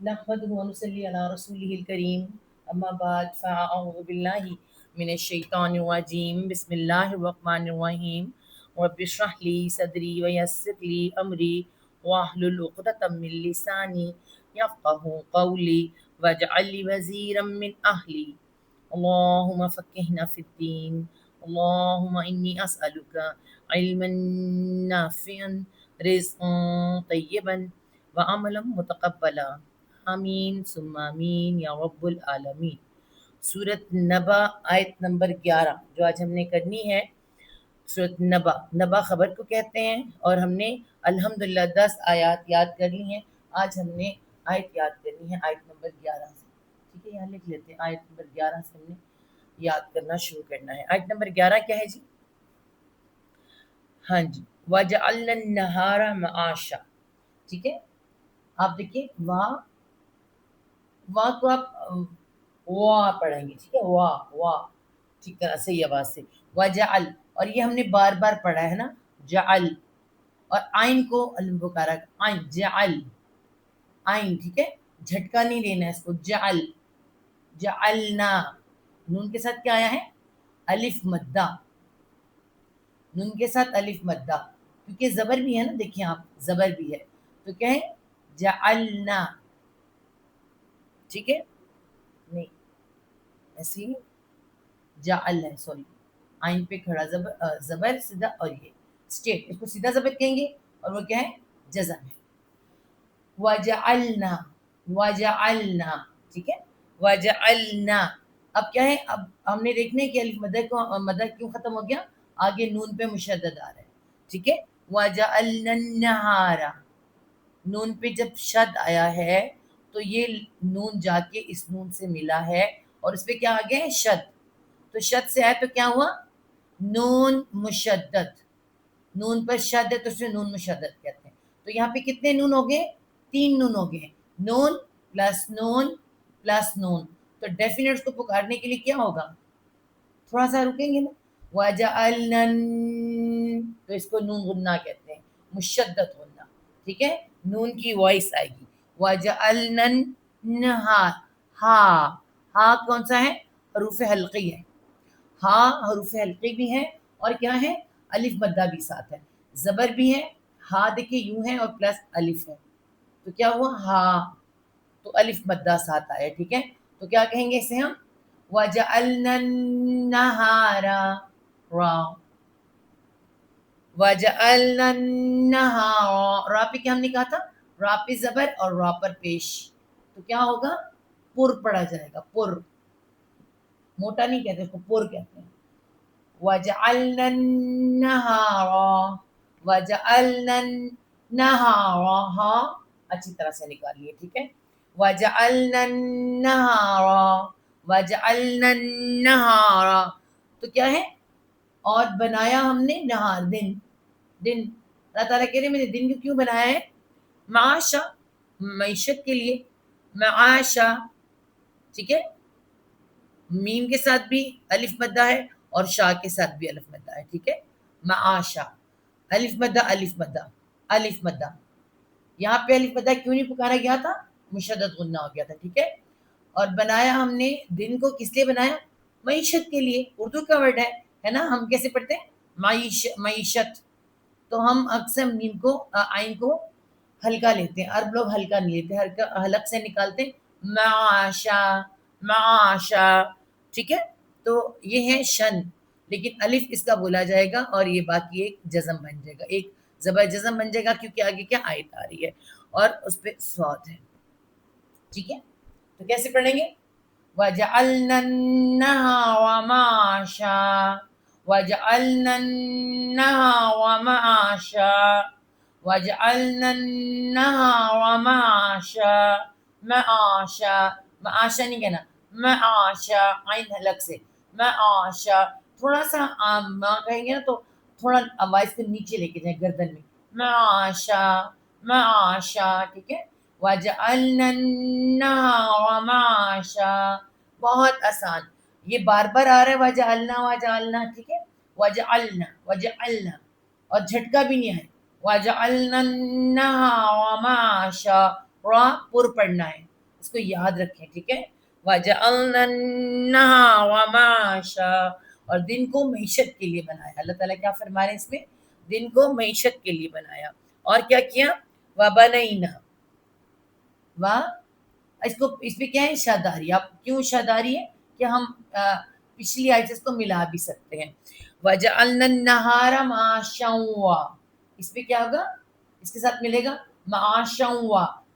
نحمده ونصلي على رسوله الكريم أما بعد فأعوذ بالله من الشيطان الرجيم بسم الله الرحمن الرحيم رب اشرح لي صدري ويسر لي أمري واحلل عقدة من لساني يفقه قولي واجعل لي وزيرا من أهلي اللهم فقهنا في الدين اللهم إني أسألك علما نافعا رزقا طيبا وعملا متقبلا آمین ثم آمین یا رب العالمین۔ سورۃ نبا آیت نمبر 11 جو آج ہم نے کرنی ہے۔ سورۃ نبا، نبا خبر کو کہتے ہیں، اور ہم نے الحمدللہ 10 آیات یاد کر لی ہیں۔ آج ہم نے آیت یاد کرنی ہے آیت نمبر 11 سے، ٹھیک ہے؟ یہاں لکھ لیتے ہیں، آیت نمبر 11 سے ہم نے یاد کرنا شروع کرنا ہے۔ آیت نمبر 11 کیا ہے جی؟ ہاں جی، وَجَعَلْنَا النَّهَارَ مَعَاشًا، ٹھیک ہے؟ آپ دیکھیے واں کو آپ وا پڑھیں گے، ٹھیک ہے؟ وا ٹھیک طرح سے، یہ آواز سے وجعل، اور یہ ہم نے بار بار پڑھا ہے نا، جعل، اور آئین کو البکارا آئین، جعل آئین، ٹھیک ہے؟ جھٹکا نہیں لینا ہے اس کو، جعل، جعلنا، نون کے ساتھ کیا آیا ہے؟ الف مدہ، نون کے ساتھ الف مدہ، کیونکہ زبر بھی ہے نا، دیکھیں آپ زبر بھی ہے، تو کیا ہے؟ جعلنا، ٹھیک ہے؟ نہیں ایسے ہی جعل ہے، سوری، آئین پہ کھڑا زبر سیدھا، اور یہ اسٹیٹ، اس کو سیدھا زبر کہیں گے، اور وہ کیا ہے؟ جزم ہے۔ وجعلنا، وجعلنا، ٹھیک ہے؟ وجعلنا، اب کیا ہے؟ اب ہم نے دیکھنا ہے کہ الف مدہ کیوں ختم ہو گیا؟ آگے نون پہ مشدد آ رہا ہے، ٹھیک ہے؟ وجعلنا النہار، نون پہ جب شد آیا ہے تو یہ نون جا کے اس نون سے ملا ہے، اور اس پہ کیا آ گیا ہے؟ شد، تو شد سے آئے تو کیا ہوا؟ نون مشدد، نون پر شد ہے تو اسے نون مشدد کہتے ہیں۔ تو یہاں پہ کتنے نون ہو گئے؟ 3 نون ہو گئے، نون پلس نون پلس نون، تو ڈیفینیٹس کو پکارنے کے لیے کیا ہوگا؟ تھوڑا سا رکیں گے نا، وَجَعَلْنَا، تو اس کو نون غنہ کہتے ہیں، مشدد غنہ، ٹھیک ہے؟ نون کی وائس آئے گی، وَجَعَلْنَا النَّهَارَ، ہا کون سا ہے؟ حروف حلقی ہے، ہاں حروف حلقی بھی ہے، اور کیا ہے؟ الف مدہ بھی ساتھ ہے، زبر بھی ہے، ہا دیکھیں یوں ہے، اور پلس الف ہے، تو کیا ہوا؟ ہا، تو الف مدہ ساتھ آئے، ٹھیک ہے؟ تو کیا کہیں گے اسے ہم؟ وَجَعَلْنَا النَّهَارَ را، وَجَعَلْنَا النَّهَارَ، را پہ کیا ہم نے کہا تھا؟ را پہ زبر اور را پر پیش، تو کیا ہوگا؟ پر پڑھا جائے گا، پر، موٹا نہیں کہتے اس کو، پر کہتے ہیں۔ وَجَعَلْنَا النَّهَارَ، وَجَعَلْنَا النَّهَارَ، ہاں اچھی طرح سے نکالیے، ٹھیک ہے؟ وَجَعَلْنَا النَّهَارَ، وَجَعَلْنَا النَّهَارَ، تو کیا ہے؟ اور بنایا ہم نے نہار، دن، دن، اللہ تعالیٰ کہہ رہے میں نے دن کو کیوں بنایا ہے؟ معاشا، معیشت کے لیے، معاشا، ٹھیک ہے؟ میم کے ساتھ بھی الف مدہ ہے، اور شاہ کے ساتھ بھی الف مدہ ہے، ٹھیک ہے؟ معاشا، الف مدہ الف مدہ الف مدہ، یہاں پہ الف مدہ کیوں نہیں پکارا گیا تھا؟ مشدد غنہ ہو گیا تھا، ٹھیک ہے؟ اور بنایا ہم نے دن کو کس لیے بنایا؟ معیشت کے لیے، اردو کا ورڈ ہے نا، ہم کیسے پڑھتے ہیں؟ معیشت، تو ہم اکثر نیم کو آئین کو ہلکا لیتے ہیں، عرب لوگ ہلکا نہیں لیتے، حلق سے نکالتے ہیں، معاشا، معاشا، ٹھیک ہے؟ تو یہ ہے شن، لیکن الف اس کا بولا جائے گا، اور یہ باقی ایک جزم بن جائے گا، ایک زبر جزم بن جائے گا، کیونکہ آگے کیا آیت آ رہی ہے، اور اس پہ صاد ہے، ٹھیک ہے؟ تو کیسے پڑھیں گے؟ وَجَعَلْنَا النَّهَارَ مَعَاشًا، وَجَعَلْنَا النَّهَارَ مَعَاشًا، وَجَعَلْنَا النَّهَارَ مَعَاشًا، معاشا، معاشا نہیں کہنا، معاشا، عین حلق سے، معاشا، تھوڑا سا ماں کہیں گے نا تو تھوڑا آواز کو نیچے لے کے جائیں گردن میں، معاشا، معاشا، ٹھیک ہے؟ وَجَعَلْنَا النَّهَارَ مَعَاشًا، بہت آسان، یہ بار بار آ رہا ہے، وَجَعَلْنَا وَجَعَلْنَا، ٹھیک ہے؟ وَجَعَلْنَا وَجَعَلْنَا، اور جھٹکا بھی نہیں ہے، وَجَعَلْنَا النَّهَارَ مَعَاشًا، را پر پڑھنا ہے، اس کو یاد رکھیں، ٹھیک ہے. وَجَعَلْنَا النَّهَارَ مَعَاشًا، اور دن کو معیشت کے لیے بنایا. اللہ تعالیٰ کیا فرما رہے ہیں اس میں؟ دن کو معیشت کے لیے بنایا. اور کیا کیا؟ وَبَنَيْنَا، اس میں کیا ہے؟ شاداری. اب کیوں شاداری ہے؟ کہ ہم پچھلی آیت سے اس کو ملا بھی سکتے ہیں. وَجَعَلْنَا النَّهَارَ مَعَاشًا، اس پہ کیا ہوگا؟ اس کے ساتھ ملے گا معاشا.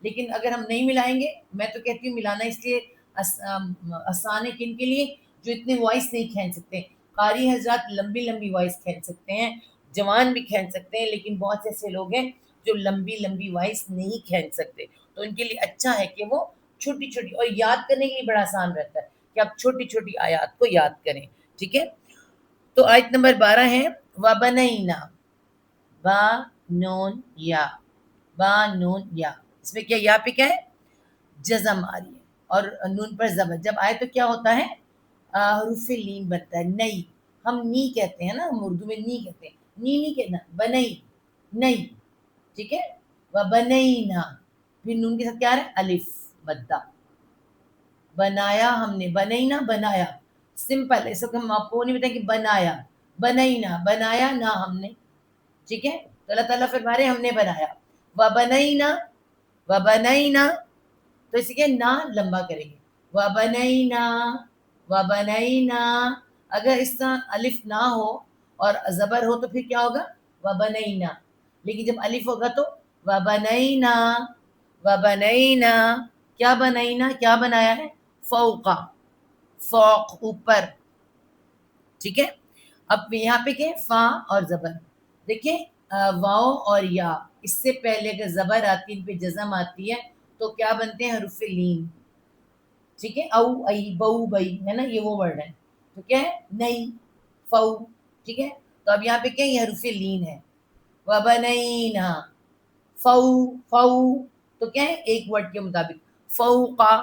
لیکن اگر ہم نہیں ملائیں گے، میں تو کہتی ہوں ملانا اس لیے آسان ہے کن کے لیے؟ جو اتنے وائس نہیں کھینچ سکتے. قاری حضرات لمبی لمبی وائس کھینچ سکتے ہیں، جوان بھی کھینچ سکتے ہیں، لیکن بہت سے ایسے لوگ ہیں جو لمبی لمبی وائس نہیں کھینچ سکتے. تو ان کے لیے اچھا ہے کہ وہ چھوٹی چھوٹی، اور یاد کرنے کے لیے بڑا آسان رہتا ہے کہ آپ چھوٹی چھوٹی آیات کو یاد کریں. ٹھیک ہے. تو آیت نمبر 12 ہے وَبَنَيْنَا، با نون یا، با نون یا. اس میں کیا یا پہ کیا ہے؟ جزم آ رہی ہے اور نون پر زبر جب آئے تو کیا ہوتا ہے؟ حروف لین بنتا ہے. نئی، ہم نی کہتے ہیں نا، ہم اردو میں نی کہتے ہیں، نی نہیں کہنا، بنئی، نئی. ٹھیک ہے. وَبَنَيْنَا، پھر نون کے ساتھ کیا آ رہا ہے؟ الف مدہ. بنایا ہم نے، بنینا بنایا، سمپل. اس وقت ہم آپ کو نہیں بتائیں کہ بنایا، بنینا بنایا نہ ہم نے. ٹھیک ہے. تو اللہ تعالیٰ فرما رہے ہم نے بنایا. وَبَنَيْنَا، وَبَنَيْنَا، تو اسی کے نا لمبا کریں گے. وَبَنَيْنَا، وَبَنَيْنَا. اگر اس طرح الف نہ ہو اور زبر ہو تو پھر کیا ہوگا؟ وَبَنَيْنَا. لیکن جب الف ہوگا تو وَبَنَيْنَا، وَبَنَيْنَا. کیا بنائینا؟ کیا بنایا ہے؟ فوقا، فوق اوپر. ٹھیک ہے. اب یہاں پہ کیا ہے؟ فا اور زبر. دیکھیں واؤ اور یا، اس سے پہلے اگر زبر آتی ہے، ان پہ جزم آتی ہے تو کیا بنتے ہیں؟ حروف لین. ٹھیک ہے. او، ای، بو، بئی، ہے نا، یہ وہ ورڈ ہے. تو کیا ہے؟ نئی، فو. ٹھیک ہے. تو اب یہاں پہ کیا ہے؟ یہ حروف لین ہے. وَبَنَيْنَا، فو، فو. تو کیا ہے؟ ایک ورڈ کے مطابق. فوقا،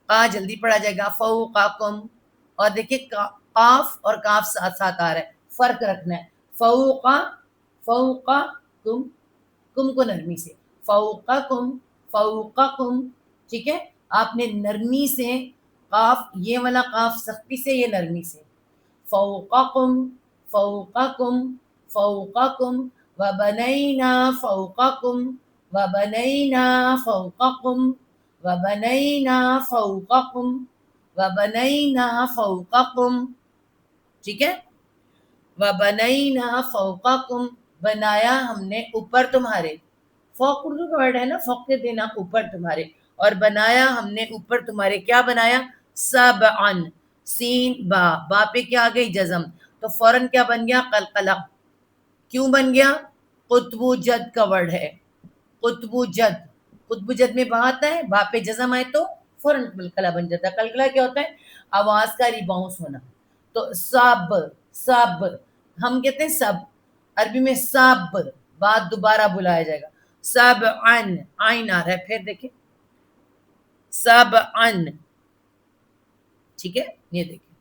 قا جلدی پڑھا جائے گا. فوقاکم. اور دیکھیں قاف اور کاف ساتھ ساتھ آ رہا ہے، فرق رکھنا ہے. فوقا، فوقا کم، کم کو نرمی سے. فوقاکم، فوقاکم. ٹھیک ہے. آپ نے نرمی سے قاف، یہ والا قاف سختی سے، یہ نرمی سے. فوقاکم، فوقاکم، فوقاکم. وَبَنَيْنَا فَوْقَكُمْ، وَبَنَيْنَا فَوْقَكُمْ، وَبَنَيْنَا فَوْقَكُمْ، وَبَنَيْنَا فَوْقَكُمْ. ٹھیک ہے. وَبَنَيْنَا فَوْقَكُمْ، بنایا ہم نے اوپر تمہارے. فوق اردو کا ورڈ ہے نا، فوق کے دینا اوپر تمہارے. اور بنایا ہم نے اوپر تمہارے. کیا بنایا؟ سبعن، سین با، با پہ کیا آ گئی؟ جزم. تو فوراً کیا بن گیا؟ قلقلہ. کیوں بن گیا؟ قطب جد کا ورڈ ہے. قطب جد، قطب جد میں با آتا ہے، با پہ جزم آئے تو فوراً قلقلہ بن جاتا ہے. قلقلہ کیا ہوتا ہے؟ آواز کا ریباؤنس ہونا. تو سب، سب، ہم کہتے ہیں سب، عربی میں سب، بات دوبارہ بلایا جائے گا. سب ان، آئین آ رہا ہے. پھر دیکھیں سب ان. ٹھیک ہے. یہ دیکھیں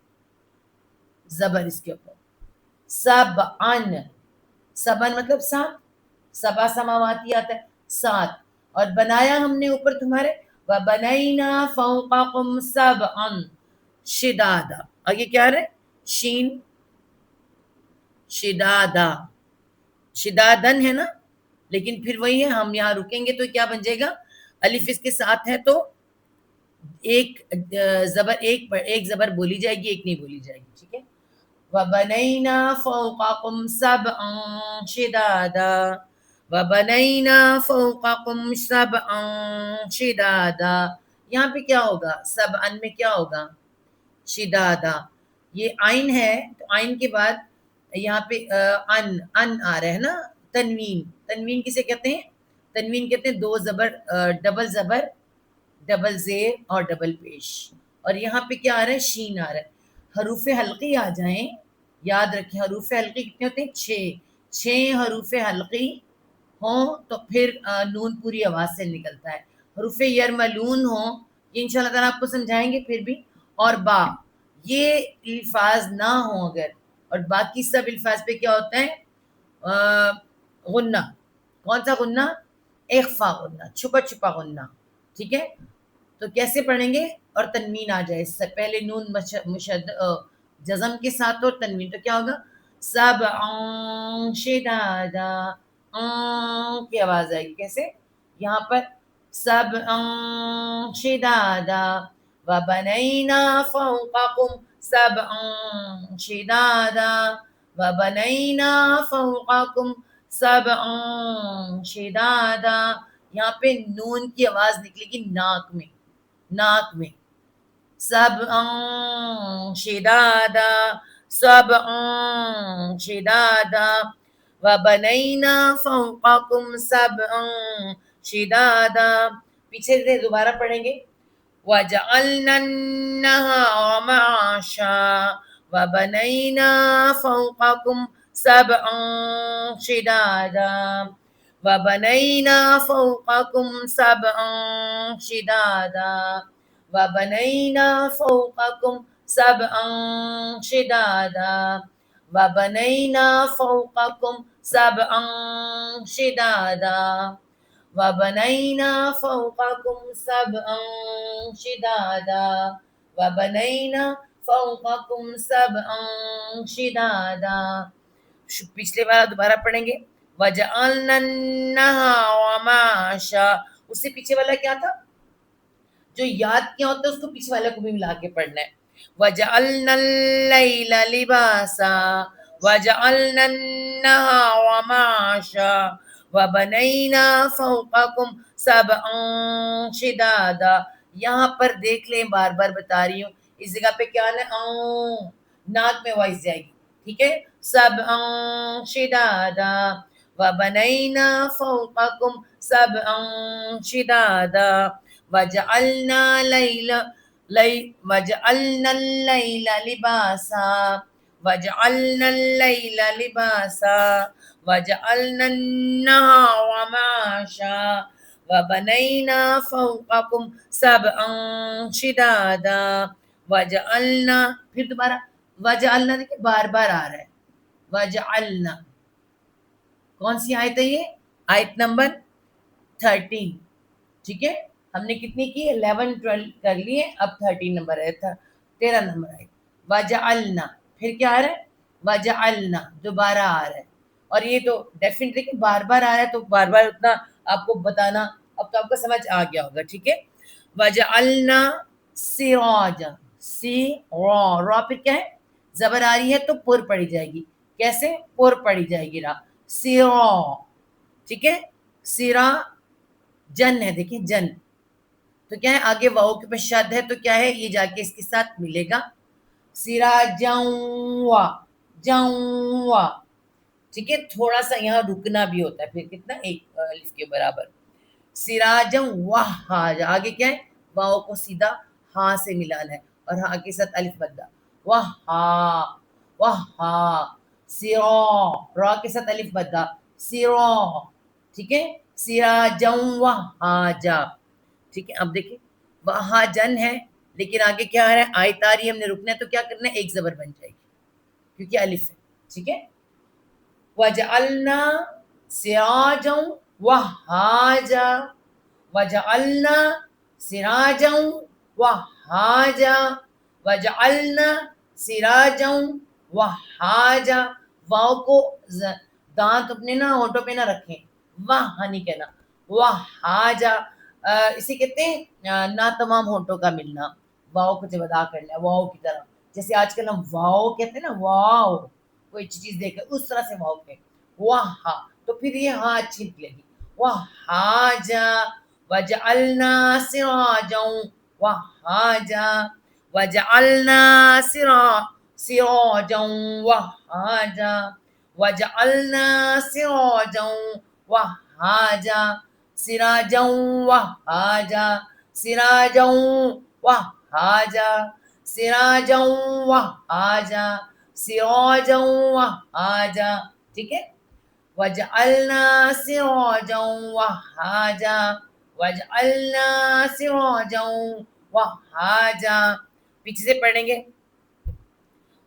زبر اس کے اوپر. سب ان، سبن مطلب سات، سبا سماواتی آتا ہے، سات. اور بنایا ہم نے اوپر تمہارے. وَبَنَيْنَا فَوْقَكُمْ سَبْعًا شِدَادًا. اور یہ کیا ہے؟ شین، شدادا، شدادن ہے نا. لیکن پھر وہی ہے، ہم یہاں رکیں گے تو کیا بن جائے گا؟ الف اس کے ساتھ ہے تو ایک زبر، ایک زبر بولی جائے گی، ایک نہیں بولی جائے گی. ٹھیک ہے. وَبَنَيْنَا فَوْقَكُمْ سَبْعًا شِدَادًا، وَبَنَيْنَا فَوْقَكُمْ سَبْعًا شِدَادًا. یہاں پہ کیا ہوگا؟ سبعن میں کیا ہوگا؟ شدادا. یہ آئین ہے تو آئین کے بعد یہاں پہ ان آ رہا ہے نا. تنوین، تنوین کسے کہتے ہیں؟ تنوین کہتے ہیں دو زبر، ڈبل زبر، ڈبل زیر اور ڈبل پیش. اور یہاں پہ کیا آ رہا ہے؟ شین آ رہا ہے. حروف حلقی آ جائیں، یاد رکھیں حروف حلقی کتنے ہوتے ہیں؟ 6 حروف حلقی ہوں تو پھر نون پوری آواز سے نکلتا ہے. حروف یرملون ہوں، یہ انشاءاللہ تعالیٰ آپ کو سمجھائیں گے پھر بھی. اور با، یہ الفاظ نہ ہوں اگر، اور باقی سب الفاظ پہ کیا ہوتا ہے؟ غنہ. کون سا غنہ؟ اخفا غنہ، چھپا چھپا غنہ، ٹھیک ہے. تو کیسے پڑھیں گے؟ اور تنوین آ جائے، اس سے پہلے نون مشد جزم کے ساتھ اور تنوین، تو کیا ہوگا؟ سبعا شدادا، کی آواز آئے گی کیسے یہاں پر؟ سبعا شدادا وبنینا فوقکم سبعا شدادا وبنینا فوقکم سبعا شدادا. یہاں پہ نون کی آواز نکلے گی ناک میں، ناک میں. سبعا شدادا سبعا شدادا وبنینا فوقکم سبعا شدادا. پیچھے سے دوبارہ پڑھیں گے. وَجَعَلْنَا النَّهَارَ مَعَاشًا وَبَنَيْنَا فَوْقَكُمْ سَبْعًا شِدَادًا وَبَنَيْنَا فَوْقَكُمْ سَبْعًا شِدَادًا وَبَنَيْنَا فَوْقَكُمْ سَبْعًا شِدَادًا وَبَنَيْنَا فَوْقَكُمْ سَبْعًا شِدَادًا وَبَنَيْنَا فَوْقَكُمْ سَبْعًا شِدَادًا وَبَنَيْنَا فَوْقَكُمْ سَبْعًا شِدَادًا. پچھلے والا دوبارہ پڑھیں گے. وَجَعَلْنَا النَّهَارَ مَعَاشًا، اس سے پیچھے والا کیا تھا؟ جو یاد کیا ہوتا ہے اس کو پیچھے والے کو بھی ملا کے پڑھنا ہے. وَجَعَلْنَا اللَّيْلَ لِبَاسًا وَجَعَلْنَا النَّهَارَ مَعَاشًا وَبَنَيْنَا فَوْقَكُمْ سَبْعًا شِدَادًا. یہاں پر دیکھ لیں، بار بار بتا رہی ہوں، اس جگہ پہ کیا ہے؟ ناک میں وائس جائے گی، ٹھیک ہے. سَبْعًا شِدَادًا وَبَنَيْنَا فَوْقَكُمْ سَبْعًا شِدَادًا وَجَعَلْنَا اللَّيْلَ لِبَاسًا وَجَعَلْنَا اللَّيْلَ لِبَاسًا وَجَعَلْنَا النَّهَارَ مَعَاشًا وَبَنَيْنَا فَوْقَكُمْ سَبْعًا شِدَادًا وَجَعَلْنَا. پھر دوبارہ وَجَعَلْنَا، دیکھیں بار بار آ رہا ہے. وَجَعَلْنَا کون سی آیت ہے یہ؟ آیت نمبر 13، ٹھیک ہے. ہم نے کتنی کی؟ 11 12 کر لیے، اب 13 نمبر ہے، 13 نمبر ہے. وَجَعَلْنَا، پھر کیا آ رہا ہے؟ وَجَعَلْنَا دوبارہ آ رہا ہے. اور یہ تو ڈیفینیٹلی کہ بار بار آ رہا ہے، تو بار بار اتنا آپ کو بتانا، اب تو آپ کو سمجھ آ گیا ہوگا، ٹھیک ہے. وَجَعَلْنَا سِرَاجًا، را پھر کیا ہے؟ زبر آ رہی ہے تو پر پڑی جائے گی. کیسے؟ پر پڑی جائے گی را. سِرَا، ٹھیک ہے. سِرَا جن ہے، دیکھیں جن، تو کیا ہے؟ آگے واؤ کے پہ شد ہے، تو کیا ہے؟ یہ جا کے اس کے ساتھ ملے گا. سِراجًا جَوا، ٹھیک ہے. تھوڑا سا یہاں رکنا بھی ہوتا ہے، پھر کتنا؟ ایک الف کے برابر. سِراجًا وَہَّاجًا، آگے کیا ہے؟ واؤ کو سیدھا ہاں سے ملانا ہے، اور ہاں کے ساتھ الف مدہ. وَہَّا وَہَّا. سِرَا، را کے ساتھ الف مدہ. سِرَا، ٹھیک ہے. سِراجًا وَہَّاجًا، ٹھیک ہے. اب دیکھیں وہاں جن ہے، لیکن آگے کیا آ رہا ہے؟ آیت آ رہی ہے، ہم نے رکنا ہے، تو کیا کرنا ہے؟ ایک زبر بن جائے گی کیونکہ الف ہے، ٹھیک ہے. وَجَعَلْنَا سِرَاجًا وَهَّاجًا وَجَعَلْنَا سِرَاجًا وَهَّاجًا وَجَعَلْنَا سِرَاجًا وَهَّاجًا. واؤ کو دانت اپنے نا ہونٹوں پہ نہ رکھیں، واہ نہیں کہنا، وَهَّاجًا. اسے کہتے ہیں ناتمام ہونٹوں کا ملنا، واؤ کو جب ادا کرنا ہے واؤ کی طرح. جیسے آج کل ہم واؤ کہتے ہیں نا، واؤ کوئی چیز دیکھ اس طرح سے واؤ کہ واہ، تو پھر یہ ہاں اچھی نکلے گی. وَهَّاجًا وَجَعَلْنَا سِرَاجًا وَهَّاجًا وَجَعَلْنَا سِرَاجًا وَهَّاجًا وَجَعَلْنَا سِرَاجًا وَهَّاجًا سِرَاجًا وَهَّاجًا سِرَاجًا وَهَّاجًا سِرَاجًا وَهَّاجًا سِرَاجًا وَهَّاجًا، ٹھیک ہے. وَجَعَلْنَا سِرَاجًا وَهَّاجًا وَجَعَلْنَا سِرَاجًا وَهَّاجًا. پیچھے سے پڑھیں گے.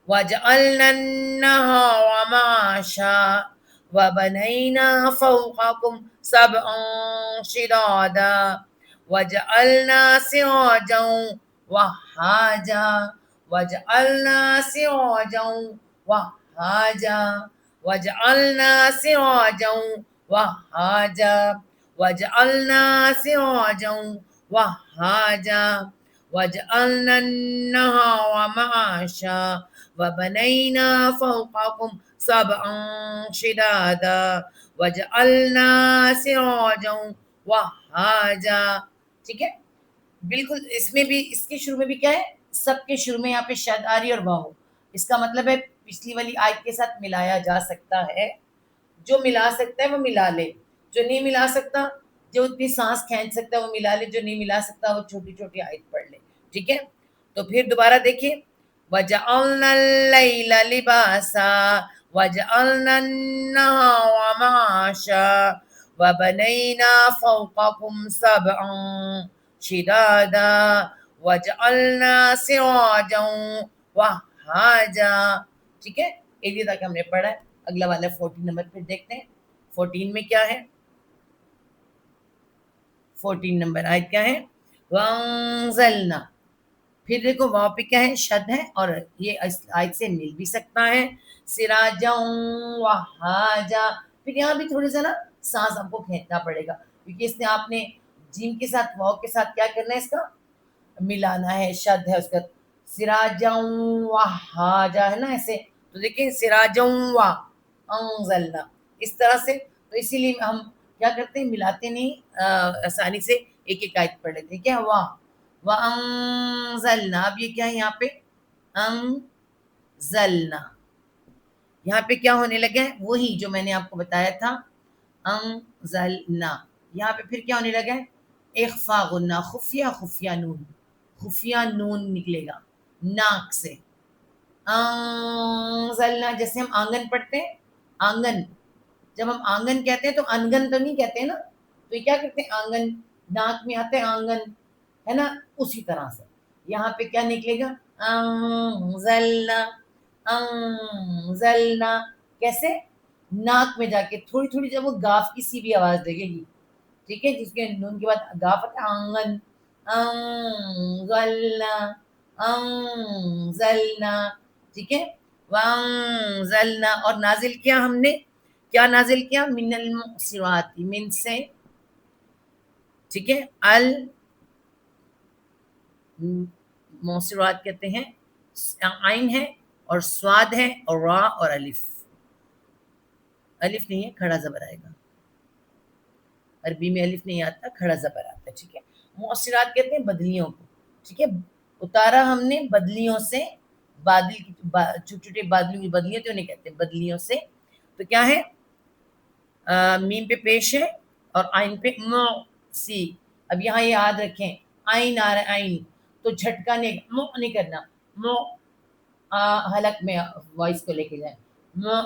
وَجَعَلْنَا النَّهَارَ مَعَاشًا وبنينا فوقكم سبعا شدادا وجعلنا سراجا وهاجا وجعلنا سراجا وهاجا وجعلنا سراجا وهاجا وجعلنا سراجا وهاجا وجعلنا النهار معاشا وبنينا فوقكم سبعا شدادا وجعلنا سراجا وهاجا. ٹھیک ہے، بالکل. اس میں بھی، اس کے شروع میں بھی کیا ہے، سب کے شروع میں یہاں پہ شد آ رہی اور واو. اس کا مطلب ہے پچھلی والی آیت کے ساتھ ملایا جا سکتا ہے. جو ملا سکتا ہے وہ ملا لے، جو نہیں ملا سکتا، جو اتنی سانس کھینچ سکتا ہے وہ ملا لے، جو نہیں ملا سکتا وہ چھوٹی چھوٹی آیت پڑھ لے. ٹھیک ہے، تو پھر دوبارہ دیکھیے. وَجَعَلْنَا اللَّيْلَ لِبَاسًا وَجَعَلْنَا النَّهَارَ مَعَاشًا وَبَنَيْنَا فَوْقَكُمْ سَبْعًا شِدَادًا وَجَعَلْنَا سِرَاجًا وَهَّاجًا. ٹھیک ہے، ایک تک ہم نے پڑھا ہے. اگلا والا 14 نمبر پھر دیکھتے ہیں. 14 میں کیا ہے؟ 14 نمبر آیت کیا ہے؟ وَأَنزَلْنَا. پھر دیکھو واو پہ کیا ہے، شد ہے اور یہ آیت سے مل بھی سکتا ہے. سراجا وہاجا. پھر یہاں بھی تھوڑی سا نا سانس آپ کو کھینچنا پڑے گا، کیونکہ اس نے آپ نے جیم کے ساتھ واو کے ساتھ کیا کرنا ہے، اس کا ملانا ہے. شد ہے اس کا. سراجا وہاجا ہے نا ایسے. تو دیکھیں سراجا وا انزلنا اس طرح سے. تو اسی لیے ہم کیا کرتے ہیں، ملاتے نہیں، آسانی سے ایک ایک آیت پڑھ لیتے ہیں. کیا واہ وَأَنزَلْنَا. اب یہ کیا ہے یہاں پہ؟ انزلنا. یہاں پہ کیا ہونے لگا ہے؟ وہی جو میں نے آپ کو بتایا تھا، انزلنا. یہاں پہ پھر کیا ہونے لگا ہے؟ اخفا غنہ، خفیہ خفیہ نون، خفیہ نون نکلے گا ناک سے. انزلنا. جیسے ہم آنگن پڑھتے ہیں، آنگن، جب ہم آنگن کہتے ہیں تو انگن تو نہیں کہتے ہیں نا. تو یہ کیا کرتے ہیں، آنگن ناک میں آتے ہیں، آنگن ہے نا. اسی طرح سے یہاں پہ کیا نکلے گا؟ انزلنا. انزلنا کیسے؟ ناک میں جا کے تھوڑی تھوڑی جب وہ گاف کی سی بھی آواز لگے گی. ٹھیک ہے، جس کے نون کے بعد گاف آتا ہے، آنگن. انزلنا. انزلنا. ٹھیک ہے. وانزلنا. اور نازل کیا ہم نے، کیا نازل کیا؟ من المعصرات، من سے. ٹھیک ہے، موصرات کہتے ہیں، عین ہے اور سواد ہے اور را اور الف. الف نہیں ہے، کھڑا زبر آئے گا. عربی میں الف نہیں آتا، کھڑا زبر آتا ہے. ٹھیک ہے، موصرات کہتے ہیں بدلیوں کو. ٹھیک ہے، اتارا ہم نے بدلیوں سے. بادل کی چھوٹے چھوٹے بادلوں کی بدلیاں تو نہیں کہتے، بدلیوں سے. تو کیا ہے؟ میم پہ پیش ہے اور آئین پہ مو سی. اب یہاں یہ یاد رکھیں، آئین آ رہا ہے، آئین تو جھٹکا نہیں کرنا. مو حلق میں وائس کو لے کے جائیں. مو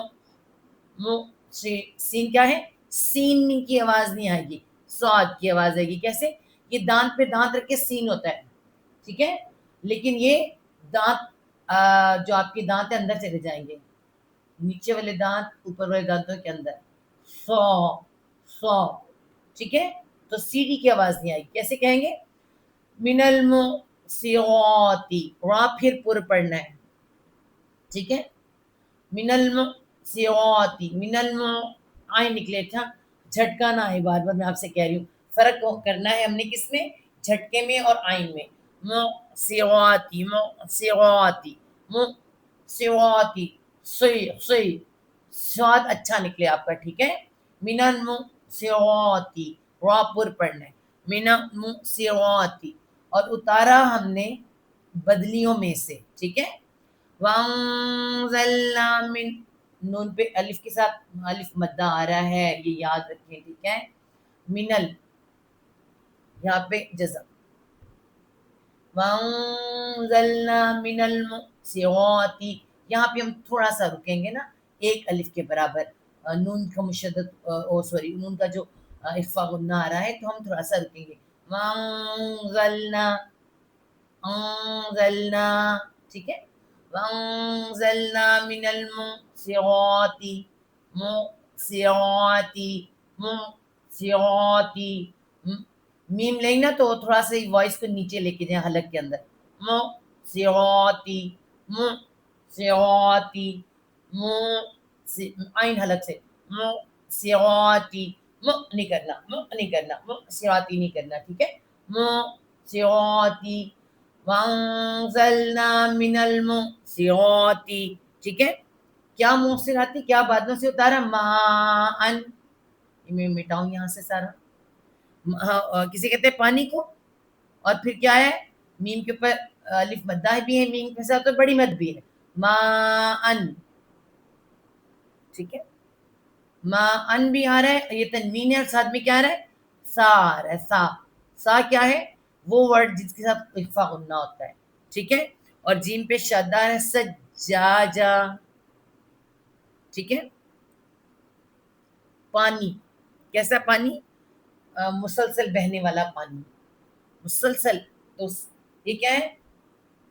مو سین کیا ہے؟ سین کی آواز نہیں آئے گی، سواد کی آواز آئے گی. کیسے؟ یہ دانت پہ دانت رکھ کے سین ہوتا ہے. ٹھیک ہے، لیکن یہ دانت جو آپ کے دانت ہے اندر چلے جائیں گے، نیچے والے دانت اوپر والے دانتوں کے اندر. سو سو. ٹھیک ہے، تو سی ڈی کی آواز نہیں آئے گی. کیسے کہیں گے؟ من المعصرات. را پھر پر پڑھنا ہے. ٹھیک ہے، من المعصرات. من آئیں نکلے تھا، جھٹکا نہ آئے. بار بار میں آپ سے کہہ رہی ہوں، فرق کرنا ہے ہم نے کس میں؟ جھٹکے میں اور آئین میں. معصرات، معصرات، معصرات. سی سی سواد اچھا نکلے آپ کا. ٹھیک ہے، من المعصرات. را پر پڑھنا ہے. من المعصرات. اور اتارا ہم نے بدلیوں میں سے. ٹھیک ہے. وَأَنزَلْنَا مِن. نون پہ الف کے ساتھ الف مدہ آ رہا ہے، یہ یاد رکھیں. ٹھیک ہے، منل یہاں پہ جزم. وَأَنزَلْنَا مِنَ الْمُعْصِرَاتِ. یہاں پہ ہم تھوڑا سا رکیں گے نا، ایک الف کے برابر. نون کا مشدد نون کا جو اخفا غنہ آ رہا ہے تو ہم تھوڑا سا رکیں گے. وَأَنزَلْنَا. انزلنا. ٹھیک ہے، وَأَنزَلْنَا مِنَ الْمُعْصِرَاتِ. سیاتی سیاتی میم لیں نا تو تھوڑا سا وائس کو نیچے لے کے جائیں حلق کے اندر سیاتی سیاتی عین حلق سے سیاتی نہیں کرنا نہیں کرنا سیاتی نہیں کرنا ٹھیک ہے سیاتی وانزلنا من المعصرات ٹھیک ہے کیا معصراتی کیا بادلوں سے اتارا ماءن میں مٹاؤں یہاں سے سارا کسی کہتے ہیں پانی کو اور پھر کیا ہے میم کے اوپر الف مدہ بھی ہے میم کے ساتھ تو بڑی مد بھی ہے ماءن ٹھیک ہے ماءن بھی آ رہا ہے یہ تنوین ہے اور ساتھ میں کیا آ رہا ہے سا آ رہا ہے سا کیا ہے وہ ورڈ جس کے ساتھ اخفا غنہ ہوتا ہے ٹھیک ہے اور جیم پہ شدہ ہے سجاجا ٹھیک ہے پانی کیسا پانی مسلسل بہنے والا پانی مسلسل تو یہ کیا ہے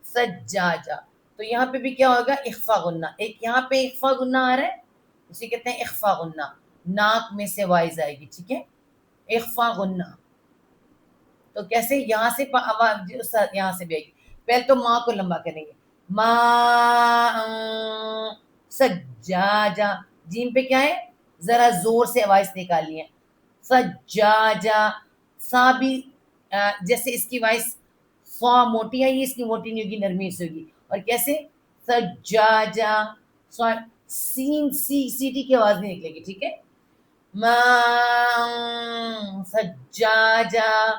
سجاجا تو یہاں پہ بھی کیا ہوگا اخفا غنہ ایک یہاں پہ اخفا غنہ آ رہا ہے اسے کہتے ہیں اخفا غنہ ناک میں سے وائز آئے گی ٹھیک ہے اخفا غنہ تو کیسے یہاں سے یہاں سے بھی آئے گی پہلے تو ماں کو لمبا کریں گے ماء سجاجا جیم پہ کیا ہے ذرا زور سے آواز نکالی ہے سجاجا سا بھی جیسے اس کی وائس سا موٹی آئی اس کی موٹی نہیں ہوگی نرمی سے ہوگی اور کیسے سجاجا سین سی ٹی کی آواز نہیں نکلے گی ٹھیک ہے سجاجا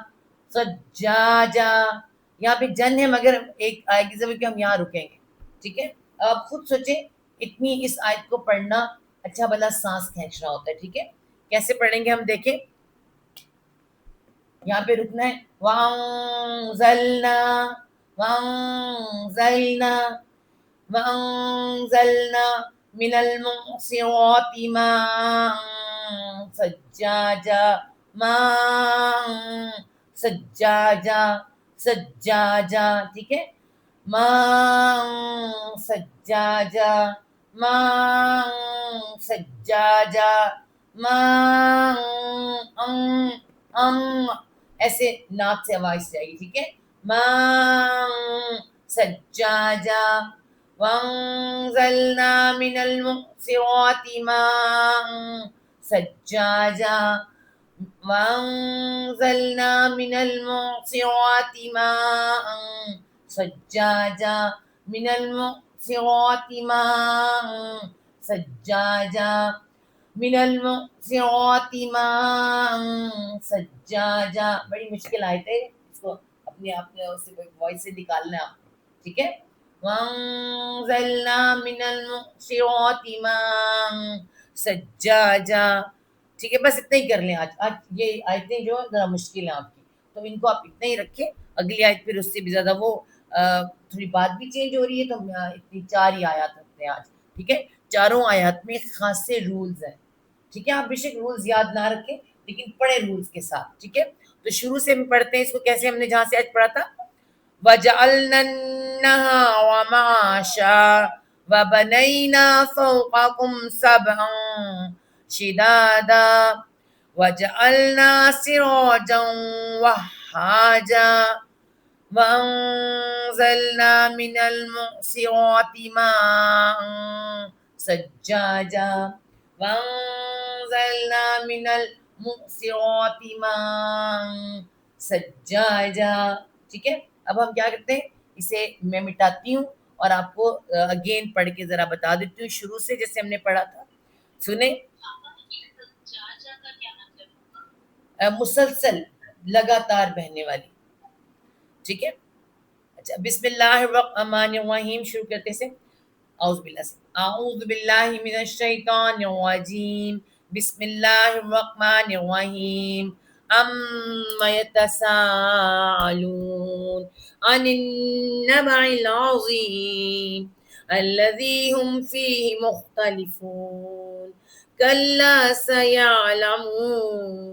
سجاجا یہاں پہ جن ہے مگر ایک آئے گی زبر کہ ہم یہاں رکیں گے ٹھیک ہے آپ خود سوچیں اتنی اس آیت کو پڑھنا اچھا بھلا سانس کھینچنا ہوتا ہے ٹھیک ہے کیسے پڑھیں گے ہم دیکھیں یہاں پہ رکنا ہے وانزلنا وانزلنا وانزلنا من المعصرات ماء سجاجا ماء سجاجا سجاجا ٹھیک ہے ماء سجاجا ماء سجاجا ماء ایسے ناک سے آواز جائے گی ٹھیک ہے ماء سجاجا وانزلنا من المعصرات ماء سجاجا وانزلنا من المعصرات ماء سجاجا من المعصرات ماء سجاجا من المعصرات ماء سجاجا بڑی مشکل آیت ہے اس کو اپنے آپ نے وائس سے نکالنا ہے ٹھیک ہے وانزلنا من المعصرات ماء سجاجا ٹھیک ہے بس اتنا ہی کر لیں آج یہ آیتیں جو ذرا مشکل ہیں آپ کی تو ان کو آپ اتنا ہی رکھیں اگلی آیت پھر اس سے بھی زیادہ وہ تھوڑی بات بھی چینج ہو رہی ہے تو اتنی 4 ہی آیات رکھتے ہیں آج ٹھیک ہے چاروں آیات میں خاصے رولز ہیں ٹھیک ہے آپ بے شک رولز یاد نہ رکھیں لیکن پڑھیں رولز کے ساتھ ٹھیک ہے تو شروع سے ہم پڑھتے ہیں اس کو کیسے ہم نے جہاں سے آج پڑھا تھا وَجَعَلْنَا النَّهَارَ مَعَاشًا وَبَنَيْنَا فَوْقَكُمْ سَبْعًا شِدَادًا وَجَعَلْنَا سِرَاجًا وَهَّاجًا وَأَنزَلْنَا مِنَ الْمُعْصِرَاتِ مَاءً سَجَّاجًا وَأَنزَلْنَا مِنَ الْمُعْصِرَاتِ مَاءً سَجَّاجًا ٹھیک ہے اب ہم کیا کرتے ہیں اسے میں مٹاتی ہوں اور آپ کو اگین پڑھ کے ذرا بتا دیتی ہوں شروع سے جیسے ہم نے پڑھا تھا سنیں مسلسل لگاتار بہنے والی ٹھیک ہے اچھا بسم اللہ الرحمن الرحیم شروع کرتے سے اعوذ باللہ من الشیطان الرجیم بسم اللہ الرحمن الرحیم اما يتساءلون عن النبع العظیم الذي هم فيه مختلفون كلا سيعلمون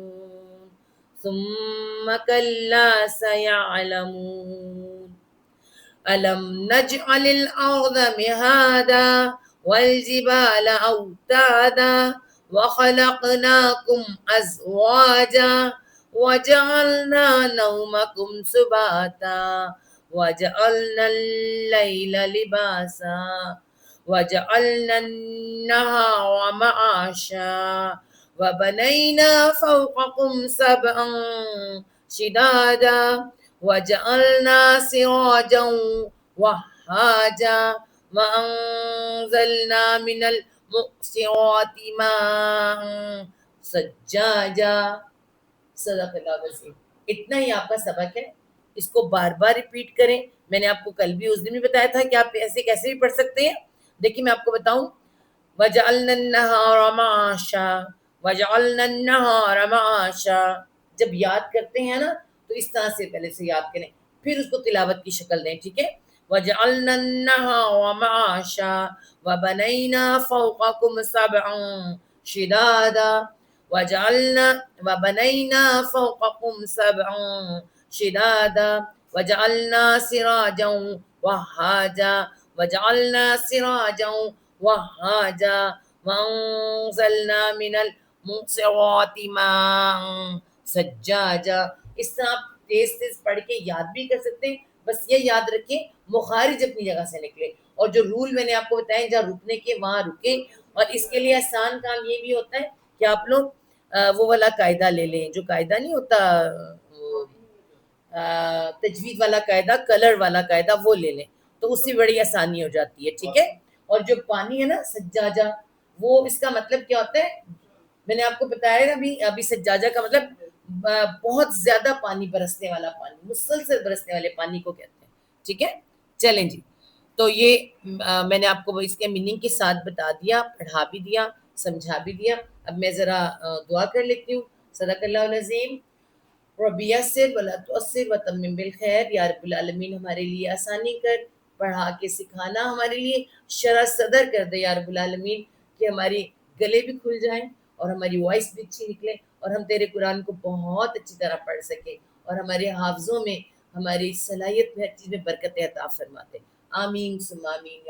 ثم كلا سيعلمون ألم نجعل الأرض مهادا والجبال أوتادا وخلقناكم أزواجا وجعلنا نومكم سباتا وجعلنا الليل لباسا وجعلنا النهار معاشا وبنينا فوقكم سبعا شدادا وجعلنا سراجا وهاجا وأنزلنا من المعصرات ماء سجاجا. صدق اللہ العظیم. اتنا ہی آپ کا سبق ہے، اس کو بار بار ریپیٹ کریں. میں نے آپ کو کل بھی اس دن بھی بتایا تھا کہ آپ ایسے کیسے بھی پڑھ سکتے ہیں. دیکھیے میں آپ کو بتاؤں، وَجَعَلْنَا النَّهَارَ مَعَاشًا وَجَعَلْنَا النَّهَارَ مَعَاشًا. جب یاد کرتے ہیں نا تو اس طرح سے پہلے سے یاد کریں، پھر اس کو تلاوت کی شکل دیں. ٹھیک ہے؟ وَجَعَلْنَا النَّهَارَ مَعَاشًا وَبَنَيْنَا فَوْقَكُمْ سَبْعًا شِدَادًا وَبَنَيْنَا فَوْقَكُمْ سَبْعًا شِدَادًا وَجَعَلْنَا سِرَاجًا وَهَّاجًا وَجَعَلْنَا سِرَاجًا وَهَّاجًا وَأَنزَلْنَا مِنَ الْمُعْصِرَاتِ مَاءً سَجَّاجًا. اس طرح آپ تیز تیز پڑھ کے یاد بھی کر سکتے ہیں. بس یہ یاد رکھیں مخارج اپنی جگہ سے نکلے، اور جو رول میں نے آپ کو بتائے جہاں رکنے کے وہاں رکیں. اور اس کے لیے آسان کام یہ بھی ہوتا ہے کہ آپ لوگ وہ والا قاعدہ لے لیں، جو قاعدہ نہیں ہوتا تجوید والا قاعدہ، کلر والا قاعدہ، وہ لے لیں تو اس سے بڑی آسانی ہو جاتی ہے. ٹھیک ہے؟ اور جو پانی ہے نا سجاجہ، وہ اس کا مطلب کیا ہوتا ہے؟ میں نے آپ کو بتایا نا ابھی سجاجہ کا مطلب بہت زیادہ پانی برسنے والا پانی، مسلسل برسنے والے پانی کو کہتے ہیں. ٹھیک ہے؟ چلیں جی. تو یہ میں نے آپ کو اس کے میننگ کے ساتھ بتا دیا، پڑھا بھی دیا، سمجھا بھی دیا. اب میں ذرا دعا کر لیتی ہوں. صدق اللہ العظیم. رب یسر ولا تعسر وتمم بالخیر. یا رب العالمین ہمارے لیے آسانی کر، پڑھا کے سکھانا ہمارے لیے شرح صدر کر دے یا رب العالمین، کہ ہماری گلے بھی کھل جائیں اور ہماری وائس بھی اچھی نکلے اور ہم تیرے قرآن کو بہت اچھی طرح پڑھ سکیں، اور ہمارے حافظوں میں، ہماری صلاحیت میں، ہر چیز میں برکت عطا فرماتے. آمین ثم آمین.